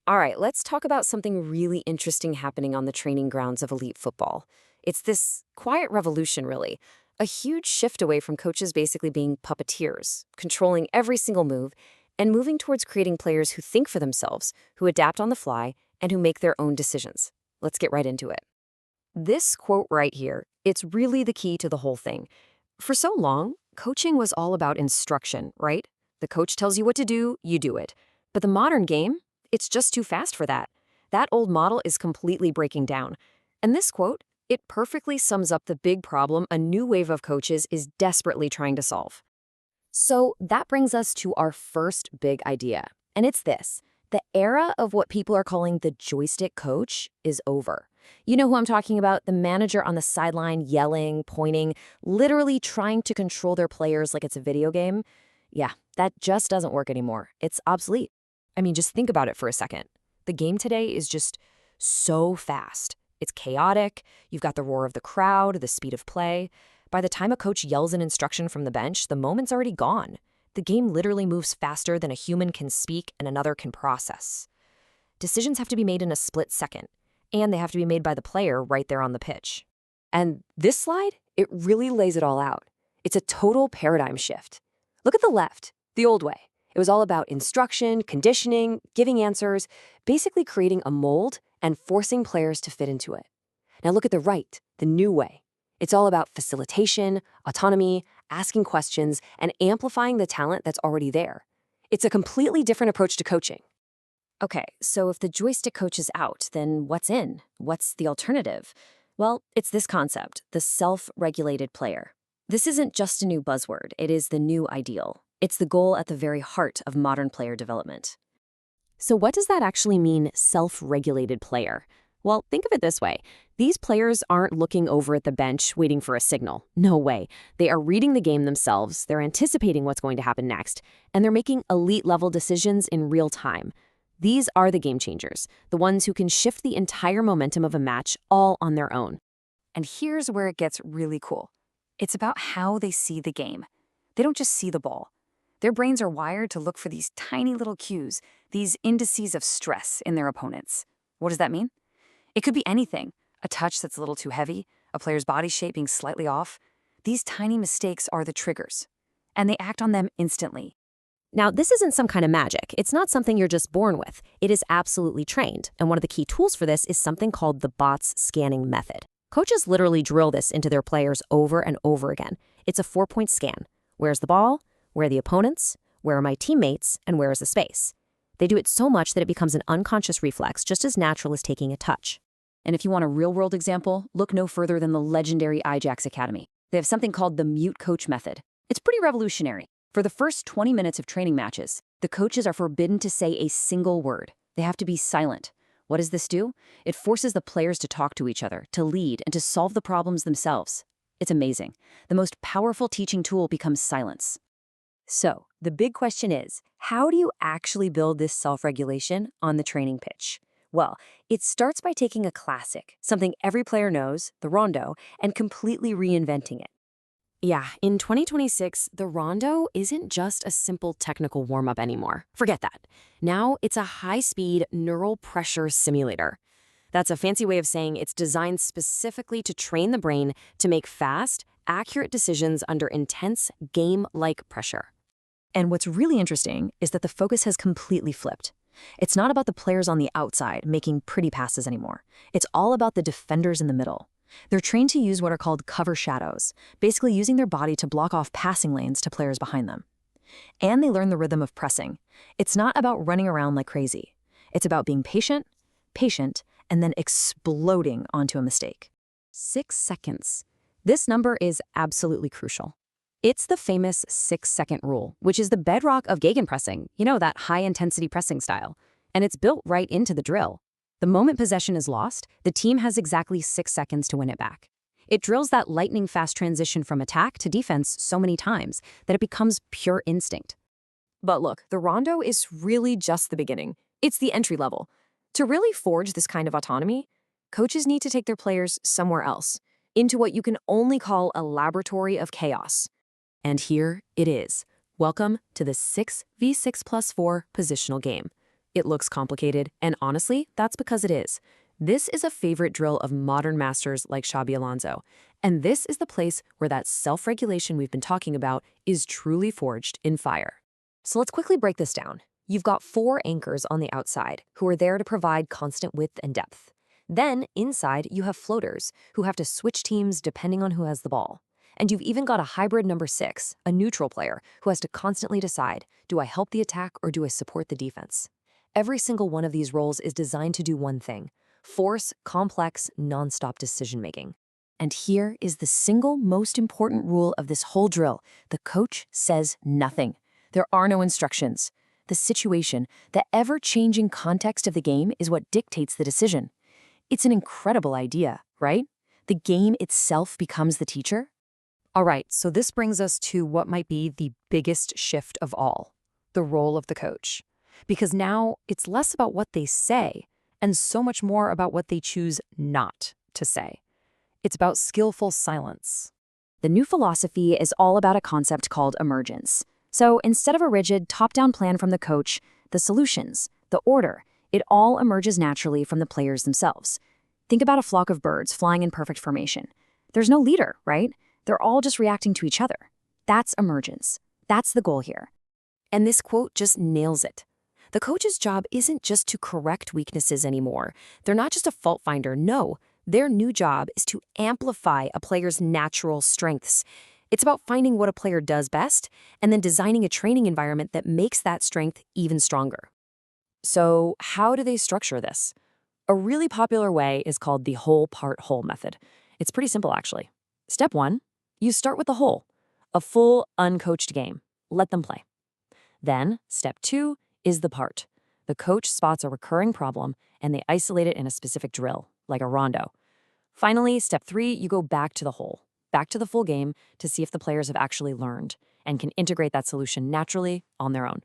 All right, let's talk about something really interesting happening on the training grounds of elite football. It's this quiet revolution, really. A huge shift away from coaches basically being puppeteers, controlling every single move, and moving towards creating players who think for themselves, who adapt on the fly, and who make their own decisions. Let's get right into it. This quote right here, it's really the key to the whole thing. For so long, coaching was all about instruction, right? The coach tells you what to do, you do it. But the modern game, it's just too fast for that. That old model is completely breaking down. And this quote, it perfectly sums up the big problem a new wave of coaches is desperately trying to solve. So that brings us to our first big idea. And it's this. The era of what people are calling the joystick coach is over. You know who I'm talking about? The manager on the sideline yelling, pointing, literally trying to control their players like it's a video game. Yeah, that just doesn't work anymore. It's obsolete. I mean, just think about it for a second. The game today is just so fast. It's chaotic. You've got the roar of the crowd, the speed of play. By the time a coach yells an instruction from the bench, the moment's already gone. The game literally moves faster than a human can speak and another can process. Decisions have to be made in a split second, and they have to be made by the player right there on the pitch. And this slide, it really lays it all out. It's a total paradigm shift. Look at the left, the old way. It was all about instruction, conditioning, giving answers, basically creating a mold and forcing players to fit into it. Now look at the right, the new way. It's all about facilitation, autonomy, asking questions, and amplifying the talent that's already there. It's a completely different approach to coaching. Okay, so if the joystick coach is out, then what's in? What's the alternative? Well, it's this concept, the self-regulated player. This isn't just a new buzzword, it is the new ideal. It's the goal at the very heart of modern player development. So what does that actually mean, self-regulated player? Well, think of it this way. These players aren't looking over at the bench waiting for a signal. No way. They are reading the game themselves, they're anticipating what's going to happen next, and they're making elite-level decisions in real time. These are the game changers, the ones who can shift the entire momentum of a match all on their own. And here's where it gets really cool. It's about how they see the game. They don't just see the ball. Their brains are wired to look for these tiny little cues, these indices of stress in their opponents. What does that mean? It could be anything. A touch that's a little too heavy, a player's body shape being slightly off. These tiny mistakes are the triggers, and they act on them instantly. Now, this isn't some kind of magic. It's not something you're just born with. It is absolutely trained, and one of the key tools for this is something called the bots scanning method. Coaches literally drill this into their players over and over again. It's a 4-point scan. Where's the ball? Where are the opponents? Where are my teammates? And where is the space? They do it so much that it becomes an unconscious reflex, just as natural as taking a touch. And if you want a real-world example, look no further than the legendary Ajax Academy. They have something called the mute coach method. It's pretty revolutionary. For the first 20 minutes of training matches, the coaches are forbidden to say a single word. They have to be silent. What does this do? It forces the players to talk to each other, to lead, and to solve the problems themselves. It's amazing. The most powerful teaching tool becomes silence. So, the big question is, how do you actually build this self-regulation on the training pitch? Well, it starts by taking a classic, something every player knows, the rondo, and completely reinventing it. Yeah, in 2026, the rondo isn't just a simple technical warm-up anymore. Forget that. Now, it's a high-speed neural pressure simulator. That's a fancy way of saying it's designed specifically to train the brain to make fast, accurate decisions under intense, game-like pressure. And what's really interesting is that the focus has completely flipped. It's not about the players on the outside making pretty passes anymore. It's all about the defenders in the middle. They're trained to use what are called cover shadows, basically using their body to block off passing lanes to players behind them. And they learn the rhythm of pressing. It's not about running around like crazy. It's about being patient, and then exploding onto a mistake. 6 seconds. This number is absolutely crucial. It's the famous 6-second rule, which is the bedrock of gegenpressing, that high-intensity pressing style. And it's built right into the drill. The moment possession is lost, the team has exactly 6 seconds to win it back. It drills that lightning-fast transition from attack to defense so many times that it becomes pure instinct. But look, the rondo is really just the beginning. It's the entry level. To really forge this kind of autonomy, coaches need to take their players somewhere else, into what you can only call a laboratory of chaos. And here it is. Welcome to the 6v6+4 positional game. It looks complicated, and honestly, that's because it is. This is a favorite drill of modern masters like Xabi Alonso, and this is the place where that self-regulation we've been talking about is truly forged in fire. So let's quickly break this down. You've got 4 anchors on the outside who are there to provide constant width and depth. Then, inside, you have floaters who have to switch teams depending on who has the ball. And you've even got a hybrid number 6, a neutral player, who has to constantly decide, do I help the attack or do I support the defense? Every single one of these roles is designed to do one thing: force complex, non-stop decision-making. And here is the single most important rule of this whole drill. The coach says nothing. There are no instructions. The situation, the ever-changing context of the game is what dictates the decision. It's an incredible idea, right? The game itself becomes the teacher. All right, so this brings us to what might be the biggest shift of all, the role of the coach. Because now it's less about what they say and so much more about what they choose not to say. It's about skillful silence. The new philosophy is all about a concept called emergence. So instead of a rigid top-down plan from the coach, the solutions, the order, it all emerges naturally from the players themselves. Think about a flock of birds flying in perfect formation. There's no leader, right? They're all just reacting to each other. That's emergence. That's the goal here. And this quote just nails it. The coach's job isn't just to correct weaknesses anymore. They're not just a fault finder. No, their new job is to amplify a player's natural strengths. It's about finding what a player does best and then designing a training environment that makes that strength even stronger. So how do they structure this? A really popular way is called the whole part whole method. It's pretty simple, actually. Step 1, you start with the whole, a full, uncoached game. Let them play. Then, step 2 is the part. The coach spots a recurring problem and they isolate it in a specific drill, like a rondo. Finally, step 3, you go back to the whole, back to the full game to see if the players have actually learned and can integrate that solution naturally on their own.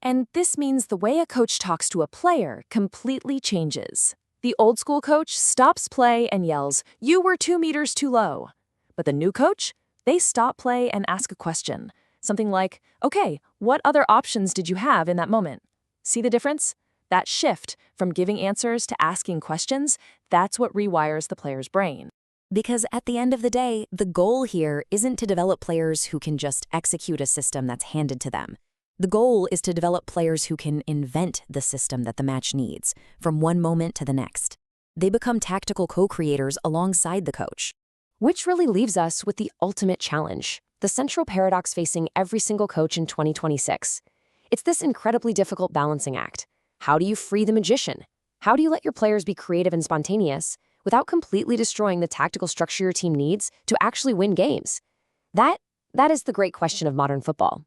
And this means the way a coach talks to a player completely changes. The old school coach stops play and yells, "You were 2 meters too low." But the new coach, they stop play and ask a question. Something like, "Okay, what other options did you have in that moment?" See the difference? That shift from giving answers to asking questions, that's what rewires the player's brain. Because at the end of the day, the goal here isn't to develop players who can just execute a system that's handed to them. The goal is to develop players who can invent the system that the match needs, from one moment to the next. They become tactical co-creators alongside the coach. Which really leaves us with the ultimate challenge, the central paradox facing every single coach in 2026. It's this incredibly difficult balancing act. How do you free the magician? How do you let your players be creative and spontaneous without completely destroying the tactical structure your team needs to actually win games? That is the great question of modern football.